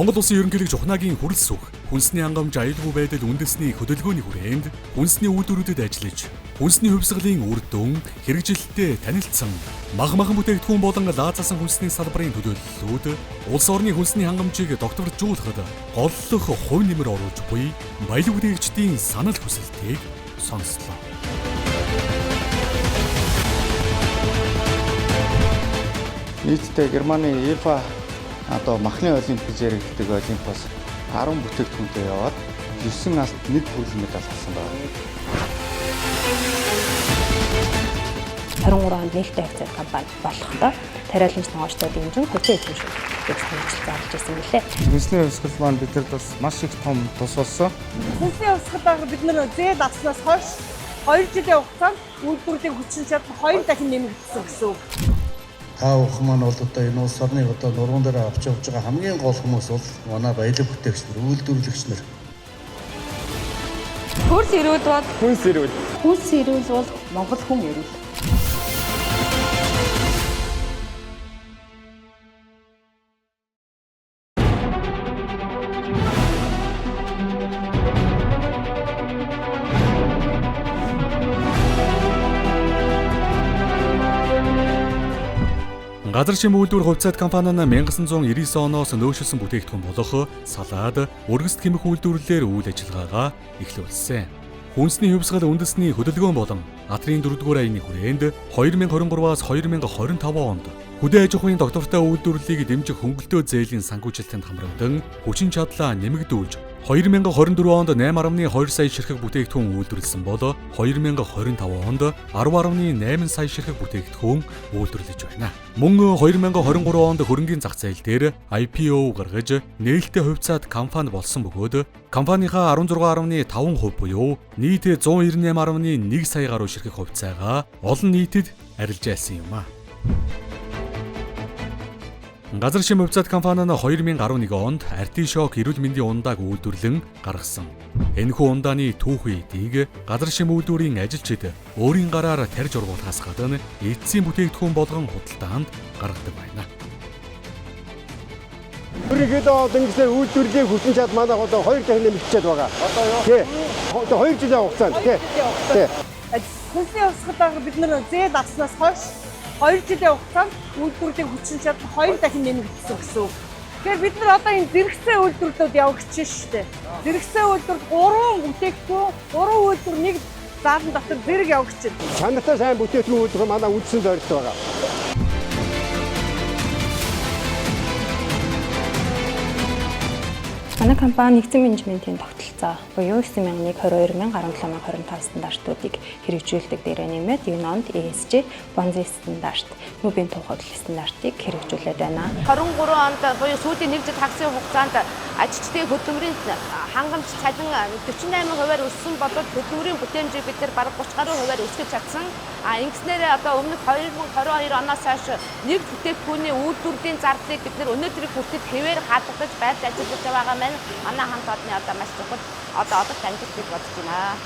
Монгол Улсын ерөнхийлөгч Ухнагийн хүрэлц сүх хүнсний хангамж аюулгүй байдал үндэсний хөдөлгөөний хүрээнд хүнсний үйлдвэрүүдэд ажиллаж, хүнсний хувьсгалын үр дүн, хэрэгжилттэй танилцсан махан бүтээгдэхүүн болон лаазаасан хүнсний салбарын төлөөллүүд улс орны хүнсний хангамжийг докторжуулахад голлох хувь нэмэр оруулж буй баялаг бүтээгчдийн санал хүсэлтийг сонслоо. Нийтдээ Германы ИФА махны олимп гэж яригддаг олимпиас 10 бүтээгдэхүүнтэй яваад 9 алт 1 хүрэл медаль авсан байна. 23 онд нээлттэй акцент компани болохдоо тариалан тоогчдод дэмжин хүчин эзэмших хэрэгцээг зарлж ирсэн билээ. Хүнсний хувьсгал маань бидэнд бас маш их том тус болсон. Хүнсний хувьсгалаар бид нэр зээл авснаас хойш 2 жилийн хугацаанд үйлдвэрлэлийн хүчин чадал 2 дахин нэмэгдсэн гэсэн үг. Та бүхэн маань бол одоо энэ улс орныг одоо нуруунд дээр авч явж байгаа хамгийн гол хүмүүс бол манай баялаг бүтээгч нар, үйлдвэрлэгч нар. Хөрс ирүүл бол Хүнс ирүүл. хүнс ирүүл бол Монгол хүн ирүүл. Газар шим үйлдвэр хувьцаат компани нь 1999 оноос нөөшөлсөн бүтээгдэхүүн болох салаад, өргөст хэмэх үйлдвэрлэлээр үйл ажиллагаагаа эхлүүлсэн. Хүнсний хувьсгал үндэсний хөдөлгөөн болон Атрын 4-р аяны хүрээнд 2023-аас 2025 онд хөдөө аж ахуйн доктортой үйлдвэрлэлийг дэмжих хөнгөлтөө зээлийн санхүүжилтэнд хамрагдан хүчин чадлаа нэмэгдүүлж 2024 онд 8.2 сая ширхэг бүтээгдэхүүн үйлдвэрлэсэн бол 2025 онд 10.8 сая ширхэг бүтээгдэхүүн үйлдвэрлэж байна. Мөн 2023 онд хөрөнгийн зах зээл дээр IPO гаргаж нээлттэй хувьцаат компани болсон бөгөөд компанийхаа 16.5% буюу нийт 198.1 сая гаруй ширхэг хувьцаагаа олон нийтэд арилж айлсан юм а. Газар шим хувьцаат компани нь 2011 онд Артишок эрүүл мэндийн ундааг үйлдвэрлэн гаргасан. Энэхүү ундааны түүхий эдийг газар шим үйлдвэрийн ажилчид өөрийн гараар тарьж ургуулахаас гадна эцсийн бүтээгдэхүүн болгон худалдаанд гаргадаг байна. Өөрийнхөө одоо ингэсэн үйлдвэрлэлийн хүчин чадал манайх одоо 2 дахин нэмэгдчихэд байгаа. Одоо юу? Тий. Одоо 2 жилийн хугацаанд тий. Хүнсний хувьсгалаар бид нэр зээл авснаас хойш 2 жилийн хугацаанд үйлдвэрлэлийн хүчин чадал 2 дахин нэмэгдсэн гэсэн үг. Тэгэхээр бид нар одоо энэ зэрэгцээ үйлдвэрлэлд явагч шүү дээ. Зэрэгцээ үйлдвэрлэл 3 бүтээгдэхүүн, 3 үйлдвэр нэг заалан дотор зэрэг явагч. Чанартай сайн бүтээгдэхүүн үйлдвэр манай үндсэн зорилт байгаа. Манай компани нэгдсэн менежментийн тогтолцоо буюу 9001/22/17/25 стандартуудыг хэрэгжүүлдэг дээрээ нэмээд энэ онд ESG, Бонзи стандарт, Нүүбийн тух хөдөл стандартыг хэрэгжүүлээд байна. 23 онд буюу сүүлийн 1 жил хагасны хугацаанд ажилчдын хөдөлмөрийн хангамж цалин 48%-аар өссөн болоод хөдөлмөрийн бүтээмжийг бид нар бараг 30 гаруй хувиар өсгөж чадсан. Ингэснээр одоо өмнөх 2022 оноос хойш нэг бүтээгдэхүүний үйлдвэрлэлийн зардлыг бид нар өнөөдрийг хүртэл хэвээр хадгалж байрт ажиллаж байгаа маань манай хамт олонны одоо маш чухал одоолох амжилт гэж бодож байна.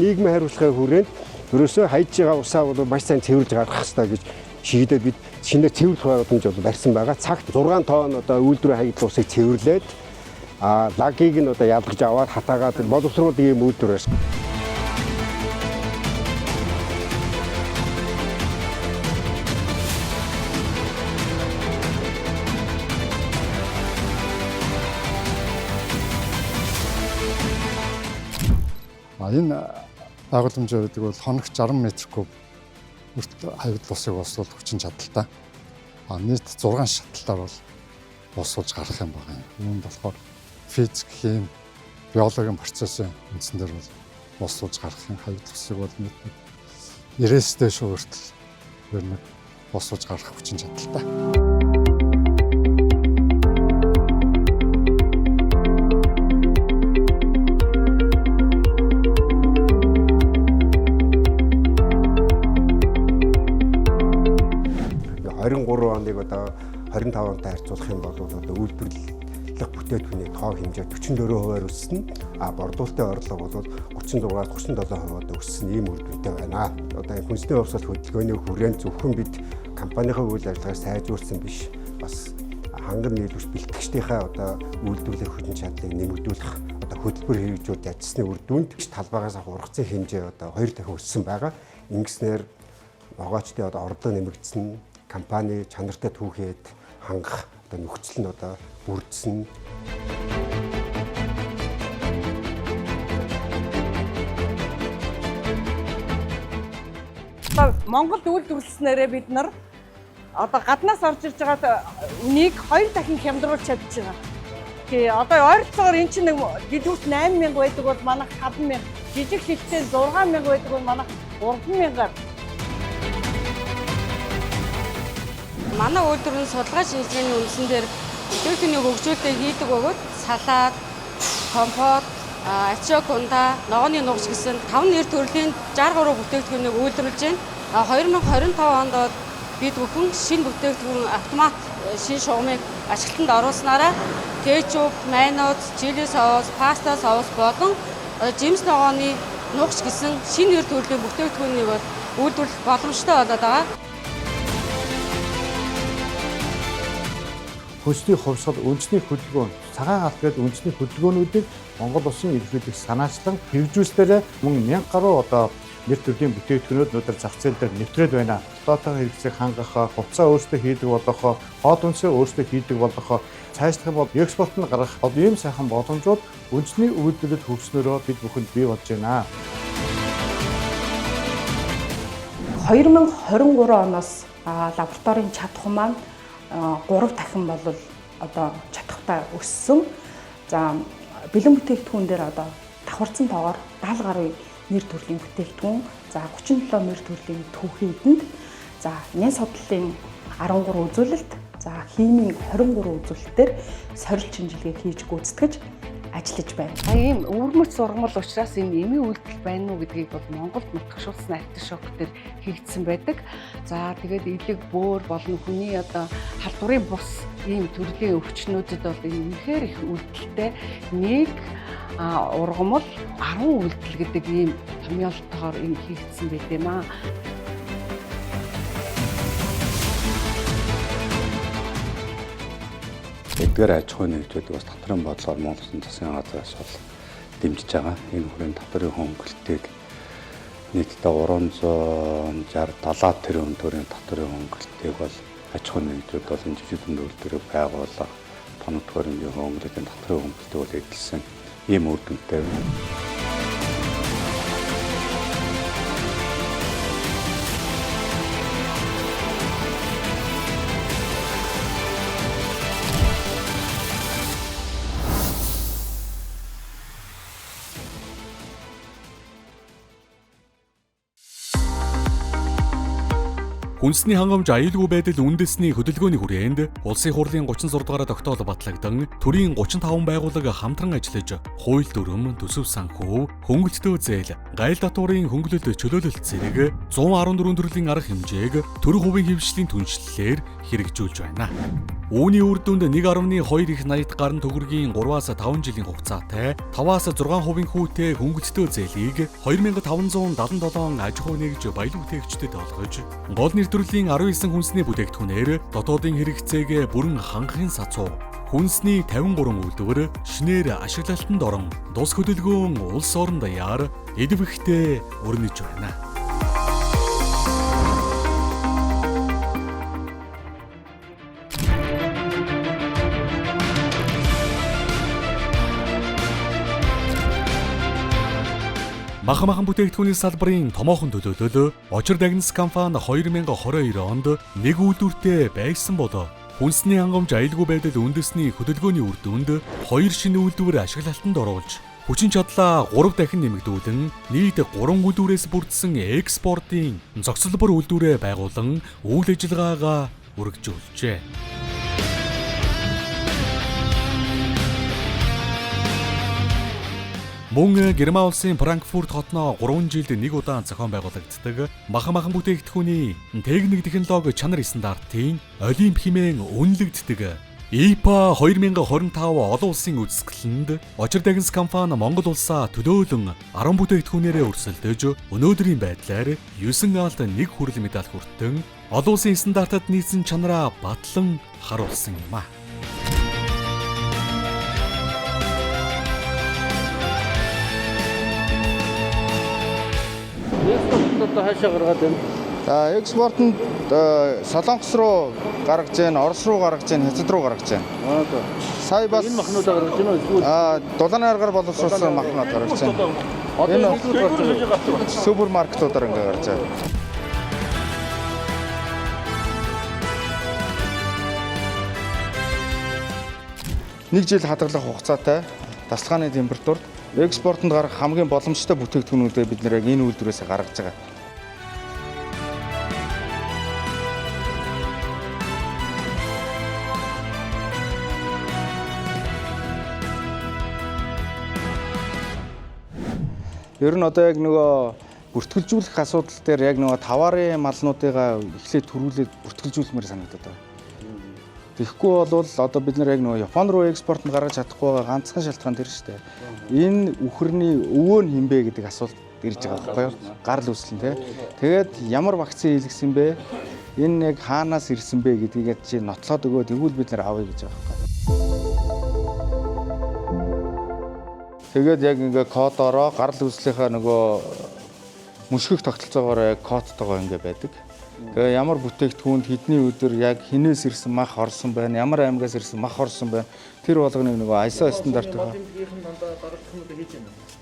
Нийгмийн хариуцлагын хүрээнд ерөөсөө хайж байгаа усаа бол маш сайн цэвэрлж гаргах хэрэгтэй гэж шийдээд бид шинээр цэвэрлэх боломж бол барьсан байгаа. Цагт 6 тонн одоо үйлдвэрийн хаягдл усыг цэвэрлээд лагийг нь одоо ялгаж аваад хатаагаад боловсруулдаг юм үйлдвэр байсан. Энэ байгууламжаар гэдэг бол хоногт 60 м3 өрт хаягдл усыг босруулах хүчин чадалтай. Нийт 6 шатлалаар бол босруулж гарах юм байна. Үүнд болохоор физик, хим, биологийн процессын үндсэн дээр бол босруулж гарах хаягдл усыг бол нийт 90-с дээш хүртэл босруулж гарах хүчин чадалтай. Оныг одоо 25 онтой харьцуулах юм бол одоо үйлдвэрлэх бүтээгдэхүүний тоо хэмжээ 44%-аар өссөн. Борлуулалтын орлого бол 36-37% өссөн ийм үр дүнтэй байна. Одоо хүнсний хувьсгал хөдөлгөөний хүрээнд зөвхөн бид компанийн үйл ажиллагааг сайжруулсан биш, бас ханган нийлүүлж бэлтгэгчдийнхээ одоо үйлдвэрлэх хүчин чадлыг нэмэгдүүлэх одоо хөтөлбөр хэрэгжүүлж ажилласны үр дүнд талбайгаас ургацын хэмжээ одоо 2 дахин өссөн байгаа. Ингэснээр ногоочдын одоо орлого нэмэгдсэн, компани чанартай түүхэд хангах одоо нөхцөл нь одоо бүрдсэн. Монголд үйлдвэрлэснээрээ бид нар одоо гаднаас орж ирж байгаа үнийг 2 дахин хямдруулж чадж байгаа. Тэгээ одоо ойролцоогоор эн чинь нэг дэлгүүрт 8,000 байдаг бол манайх 5,000, жижиг хилтэй 6,000 байдаг бол манайх 3,000-аар. Манай үйлдвэрийн судалгаа шинжилгээний үндсэн дээр бүтээгдэхүүний хөгжүүлэлтийг хийдэг бөгөөд салаад, компот, ачаа гунда, ногооны нугш гэсэн 5 нэр төрлийн 63 бүтээгдэхүүнийг үйлдвэрлэж байна. 2025 онд бид бүхэн шинэ бүтээгдэхүүн автомат шинэ шугамыг ашиглалтанд оруулснараа кетчуп, майонез, чили соус, паста соус болон жимс ногооны нугш гэсэн шинэ нэр төрлийн бүтээгдэхүүнийг үйлдвэрлэх боломжтой болоод байгаа. Хүнсний хувьсгал, үндэсний хөдөлгөөн, цагаан алт гэдэг үндэсний хөдөлгөөнүүдийг Монгол улсын ерөнхийлөгч санаачлан хэрэгжүүлснээр мөн 1000 гаруй одоо нэр төрлийн бүтээгдэхүүнүүд өнөөдөр зах зээл дээр нэвтрээд байна. Дотоод хэрэгцээг хангах, хувцас өөрсдөө хийдэг болох, хоол хүнсээ өөрсдөө хийдэг болох, цаашлах юм бол экспорт нь гарах ийм сайхан боломжууд үндэсний үйлдвэрлэлд хөгжснөөрөө бид бүхэнд бий болж байна. 2023 оноос лабораторийн чадах маань 3 дахин бол одоо чадхтай өссөн. За бэлэн бүтээгдэхүүн дээр одоо давхарцсан тоогоор 70 гаруй нэр төрлийн бүтээгдэхүүн, за 37 нэр төрлийн түүхийдэнд, за нян судлалын 13 үзүүлэлт, за химийн 23 үзүүлэлтээр сорилт шинжилгээ хийж гүйцэтгэж ажиллаж байна. Ийм өвөрмөц сургамал учраас ийм эмийн үйлдэл байна уу гэдгийг бол Монголд нутагшуулсан артишоктер хийгдсэн байдаг. За тэгээд элэг, бөөр болон хүний одоо халдварын бус ийм төрлийн өвчнүүдэд бол үнэхээр их үйлдэлтэй нэг ургамал 10 үйлдэл гэдэг ийм томьёолтойгоор ийм хийгдсэн байт юм аа. Эдгээр аж ахуйн нэгжүүд бас татварын бодлогоор Монгол Улсын засгийн газраас бол дэмжиж байгаа. Энэ хүрээнд татварын хөнгөлөлтийг нийтдээ 360-70 тэрбум төгрөгийн татварын хөнгөлөлтийг бол аж ахуйн нэгжүүд бол энэ жижиг дунд үйлдвэрийг байгуулах, тоног төгрөгийн хөнгөлөлтийн татварын хөнгөлөлтийг бол эдэлсэн ийм үр дүнтэй байна. Хүнсний хангамж аюулгүй байдал үндэсний хөдөлгөөний хүрээнд улсын хурлын 36 дугаар тогтоол батлагдсан төрийн 35 байгууллага хамтран ажиллаж хууль дүрм, төсөв санхүү, хөнгөлөлтөө зээл, гайл татварын хөнгөлөлт чөлөөлөлт зэрэг 114 төрлийн арга хэмжээг төрийн хувийн хэмжээлийн түншлэлээр хэрэгжүүлж байна. Үүний үр дүнд 1.2 их 80 гаруй төгрөгийн 3-аас 5 жилийн хугацаатай 5-аас 6% хүүтэй хөнгөлөлтөө зээлийг 2577 аж ахуй нэгж баялаг бүтээгчдэд олгож гол нэр төрлийн 19 хүнсний бүтээгдэхүүнээр дотоодын хэрэгцээг бүрэн хангахын сацуу хүнсний 53 үйлдвэр шинээр ашиглалтанд орон тус хөдөлгөөн улс орон даяар эдвэхтэй өрнөж байна. Махан бүтээгдэхүүний салбарын томоохон төлөөлөл Очир Дагнас компани 2022 онд нэг үйлдвэртэй байсан болоо хүнсний хангамж аюулгүй байдал үндэсний хөдөлгөөний үр дүнд 2 шинэ үйлдвэр ашиглалтанд оруулж хүчин чадлаа 3 дахин нэмэгдүүлэн нийт 3 үйлдвэрээс бүрдсэн экспортын зохицолбор үйлдвэрээ байгуулан үйл ажиллагаагаа үргэлжлүүлжээ. Мөн Герман улсын Франкфурт хотноо 3 жилд нэг удаа зохион байгуулагддаг махан бүтээгдэхүүний техник технологи чанар стандартын олимп хэмээн үнэлэгддэг IPA 2025 олон улсын үзэсгэлэнд Очир Дагнас компани Монгол улсаа төлөөлөн 10 бүтээгдэхүүнээрээ өрсөлдөж өнөөдрийн байдлаар 9 алт 1 хүрэл медаль хүртэн олон улсын стандартад нийцсэн чанараа батлан харуулсан юм а. хаашаа гаргаад байна? За экспортод Солонгос руу гаргаж байна, Орос руу гаргаж байна, Хятад руу гаргаж байна. Сая бас энэ махнуудаа гаргаж байна уу? Дулааны аргаар боловсруулсан махнууд гаргаж байна. Энэ супермаркетуудаар ингээ гарч байгаа. Нэг жил хадгалах хугацаатай тасалгааны температурт экспортод гарах хамгийн боломжтой бүтээгдэхүүнүүдээ бид нэр яг энэ үйлдвэрээс гаргаж байгаа. Ер нь одоо яг нөгөө бүртгэлжүүлэх асуудал дээр яг нөгөө таварын малнуудыгаа эхлээд төрүүлээд бүртгэлжүүлмээр санагдаад байна. Тэгэхгүй бол одоо бид нар яг нөгөө Япон руу экспортод гаргаж чадахгүй байгаа ганцхан шалтгаан тэр шүү дээ. Энэ үхэрний өвөө нь хинбэ гэдэг асуулт ирж байгаа байхгүй юу? Гарал үүслэн тий. Тэгээд ямар вакцин хийлгсэн бэ? Энэ яг хаанаас ирсэн бэ гэдгийг чи нотлоод өгөө тэгвэл бид нар авъя гэж байгаа байхгүй. Тэгээд яг ингээ кодороо гарал үүслийнхаа нөгөө мөшгөх тогтолцоогоор яг кодтойгоо ингээ байдаг. Тэгээ ямар бүтээгдэхүүнд хэдний өдөр яг хинээс ирсэн мах орсон байна, ямар аймагаас ирсэн мах орсон байна. Тэр болгоныг нөгөө ISO стандартаар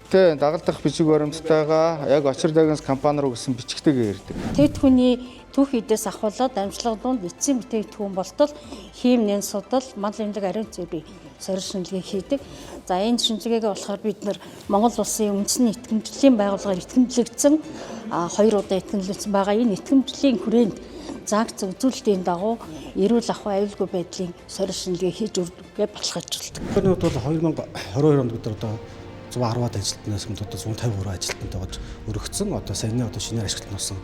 Тэ дагалдах бичиг баримттайгаа яг очир дагнас компани руу гэсэн бичгтэйгээ ирдэг. Тэтгэвний түүх эдээс ахуулаад амжилтанд эцсийн бүтээгдэхүүн болтол хийм нэн судал мал эмнэлэг ариун цэврийн сорил шинжилгээ хийдэг. За энэ шинжилгээгээ болохоор бид нар Монгол улсын үндэсний итгэмжлэлийн байгууллагаар итгэмжлэгдсэн 2 удаа итгэмжлэгдсэн байгаа. Энэ итгэмжлэлийн хүрээнд загц үзүүлэлтийн дагуу эрүүл ахуй аюулгүй байдлын сорил шинжилгээ хийж өргөе баталгаажуулдаг. Энэ үед бол 2022 онд бид одоо 110-аад ажилтнаас одоо 153 ажилтнад байгаж өргөгдсөн. Одоо саяны одоо шинээр ашиглалтанд орсон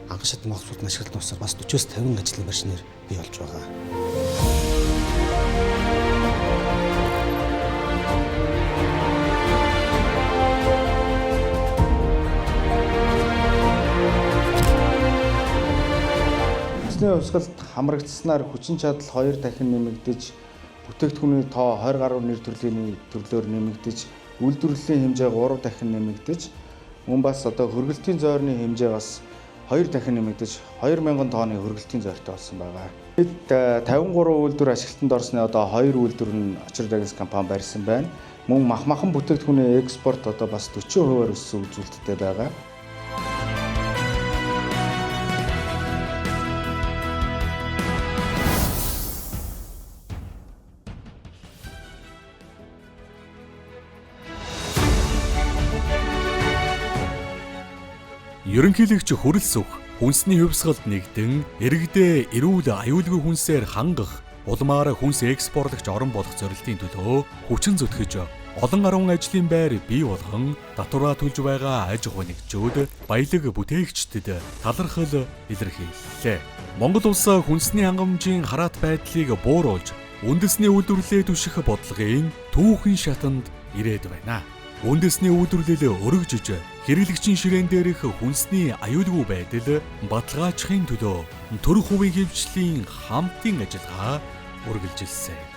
анхан шатны могцлууд ашиглалтанд орсоор бас 40-50 ажлын машинаар бий болж байгаа. Хүнсний хувьсгалд хамрагдсанаар хүчин чадал 2 дахин нэмэгдэж, бүтээгдэхүүний тоо 20 гаруй нэр төрлийн төрлөөр нэмэгдэж, үйлдвэрлэлийн хэмжээ 3 дахин нэмэгдэж, мөн бас одоо хөргөлтийн зойрны хэмжээ бас 2 дахин нэмэгдэж 2000 тонны хөргөлтийн зойртой болсон байгаа. Бид 53 үйлдвэр ашиглалтанд орсны одоо 2 үйлдвэр нь очир дагнас компани барьсан байна. Мөн махан бүтээгдэхүүний экспорт одоо бас 40% өссөн үзүүлэлттэй байгаа. Ерөнхийлөгч хөрөлсөх, хүнсний хувьсгалд нэгдэн, иргэдээ эрүүл аюулгүй хүнсээр хангах, улмаар хүнс экспортлогч орон болох зорилтын төлөө хүчин зүтгэж олон гаруй ажлын байр бий болгон татвараа төлж байгаа аж ахуй нэгжүүд баялаг бүтээгчдэд талархал илэрхийллээ. Монгол улс хүнсний хангамжийн хараат байдлыг бууруулж, үндэсний үйлдвэрлэлээ түших бодлогын түүхэн шатанд ирээд байна. Үндэсний үйлдвэрлэл өргөжж, хэрэглэгчийн ширээн дээрх хүнсний аюулгүй байдал баталгаажихын төлөө төрөх хувийн хэмжээлийн хамтын ажиллагаа үргэлжилсэн.